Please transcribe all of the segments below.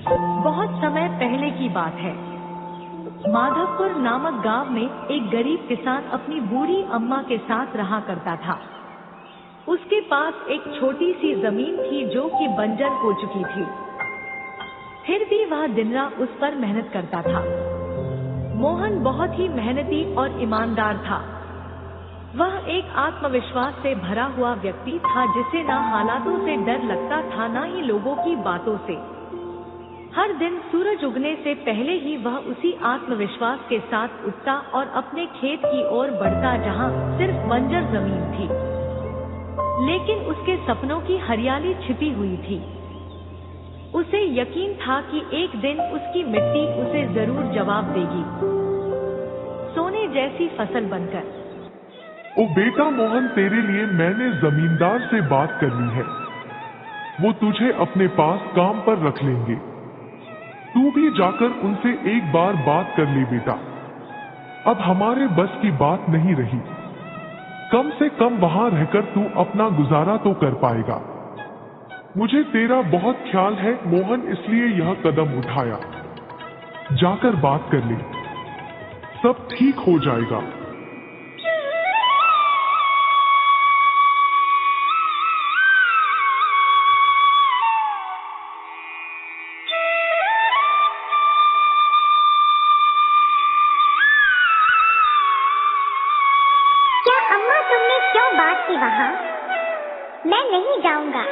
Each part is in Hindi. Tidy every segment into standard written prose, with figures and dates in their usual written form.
बहुत समय पहले की बात है। माधवपुर नामक गांव में एक गरीब किसान अपनी बूढ़ी अम्मा के साथ रहा करता था। उसके पास एक छोटी सी जमीन थी जो कि बंजर हो चुकी थी। फिर भी वह दिन रात उस पर मेहनत करता था। मोहन बहुत ही मेहनती और ईमानदार था। वह एक आत्मविश्वास से भरा हुआ व्यक्ति था जिसे ना हालातों से डर लगता था ना ही लोगों की बातों से। हर दिन सूरज उगने से पहले ही वह उसी आत्मविश्वास के साथ उठता और अपने खेत की ओर बढ़ता जहां सिर्फ बंजर जमीन थी, लेकिन उसके सपनों की हरियाली छिपी हुई थी। उसे यकीन था कि एक दिन उसकी मिट्टी उसे जरूर जवाब देगी, सोने जैसी फसल बनकर। ओ बेटा मोहन, तेरे लिए मैंने जमींदार से बात कर ली है। वो तुझे अपने पास काम पर रख लेंगे। तू भी जाकर उनसे एक बार बात कर ले बेटा। अब हमारे बस की बात नहीं रही। कम से कम वहां रहकर तू अपना गुजारा तो कर पाएगा। मुझे तेरा बहुत ख्याल है मोहन, इसलिए यह कदम उठाया। जाकर बात कर ले, सब ठीक हो जाएगा। क्या अम्मा, तुमने क्यों बात की वहाँ? मैं नहीं जाऊंगा।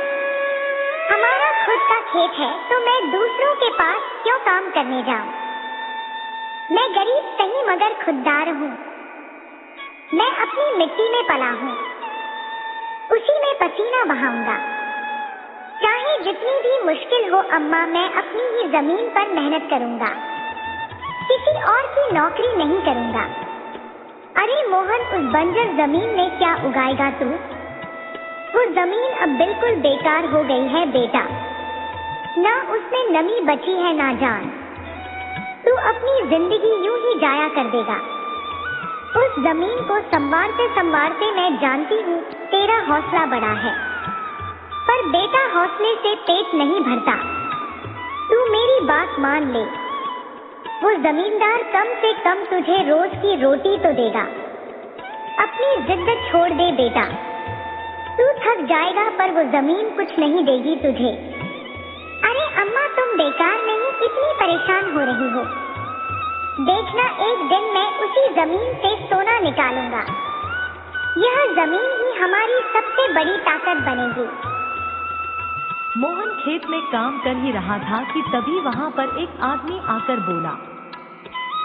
हमारा खुद का खेत है तो मैं दूसरों के पास क्यों काम करने जाऊं? मैं गरीब सही मगर खुददार हूँ। मैं अपनी मिट्टी में पला हूँ, उसी में पसीना बहाऊंगा। चाहे जितनी भी मुश्किल हो अम्मा, मैं अपनी ही जमीन पर मेहनत करूंगा, किसी और की नौकरी नहीं करूंगा। अरे मोहन, उस बंजर जमीन में क्या उगाएगा तू? वो जमीन अब बिल्कुल बेकार हो गई है बेटा। ना उसमें नमी बची है ना जान। तू अपनी जिंदगी यूं ही जाया कर देगा। उस जमीन को संवारते संवारते मैं जानती हूँ तेरा हौसला बड़ा है, पर बेटा हौसले से पेट नहीं भरता। तू मेरी बात मान ले। वो जमींदार कम से कम तुझे रोज की रोटी तो देगा। अपनी जिद छोड़ दे बेटा। तू थक जाएगा पर वो जमीन कुछ नहीं देगी तुझे। अरे अम्मा, तुम बेकार नहीं इतनी परेशान हो रही हो। देखना, एक दिन मैं उसी जमीन से सोना निकालूंगा। यह जमीन ही हमारी सबसे बड़ी ताकत बनेगी। मोहन खेत में काम कर ही रहा था कि तभी वहां पर एक आदमी आकर बोला,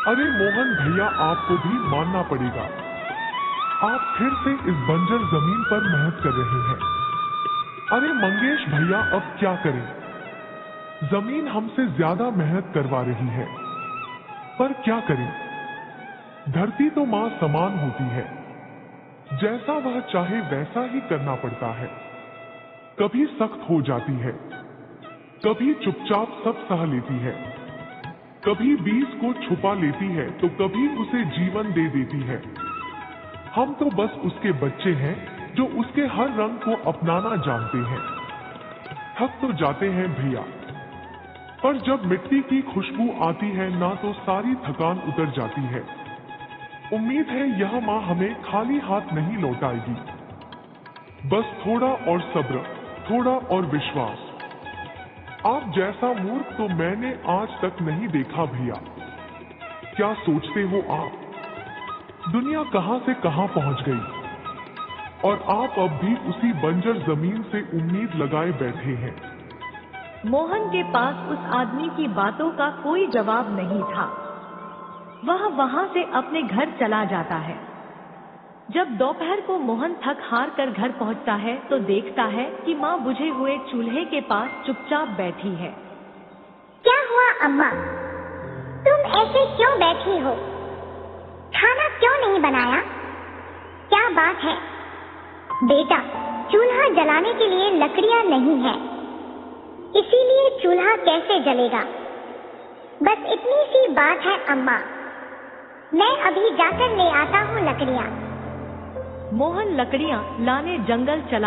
अरे मोहन भैया, आपको भी मानना पड़ेगा। आप फिर से इस बंजर जमीन पर मेहनत कर रहे हैं। अरे मंगेश भैया, अब क्या करें? जमीन हमसे ज्यादा मेहनत करवा रही है, पर क्या करें? धरती तो मां समान होती है, जैसा वह चाहे वैसा ही करना पड़ता है। कभी सख्त हो जाती है, कभी चुपचाप सब सह लेती है, कभी बीज को छुपा लेती है तो कभी उसे जीवन दे देती है। हम तो बस उसके बच्चे हैं जो उसके हर रंग को अपनाना जानते हैं। थक तो जाते हैं भैया, पर जब मिट्टी की खुशबू आती है ना तो सारी थकान उतर जाती है। उम्मीद है यह माँ हमें खाली हाथ नहीं लौटाएगी। बस थोड़ा और सब्र, थोड़ा और विश्वास। आप जैसा मूर्ख तो मैंने आज तक नहीं देखा भैया। क्या सोचते हो आप? दुनिया कहां से कहां पहुंच गई और आप अब भी उसी बंजर जमीन से उम्मीद लगाए बैठे हैं। मोहन के पास उस आदमी की बातों का कोई जवाब नहीं था। वह वहां से अपने घर चला जाता है। जब दोपहर को मोहन थक हार कर घर पहुंचता है तो देखता है कि माँ बुझे हुए चूल्हे के पास चुपचाप बैठी है। क्या हुआ अम्मा? तुम ऐसे क्यों बैठी हो? खाना क्यों नहीं बनाया? क्या बात है? बेटा, चूल्हा जलाने के लिए लकड़ियां नहीं है, इसीलिए चूल्हा कैसे जलेगा? बस इतनी सी बात है अम्मा। मैं अभी जाकर ले आता हूँ लकड़ियाँ। मोहन लकड़ियां लाने जंगल चला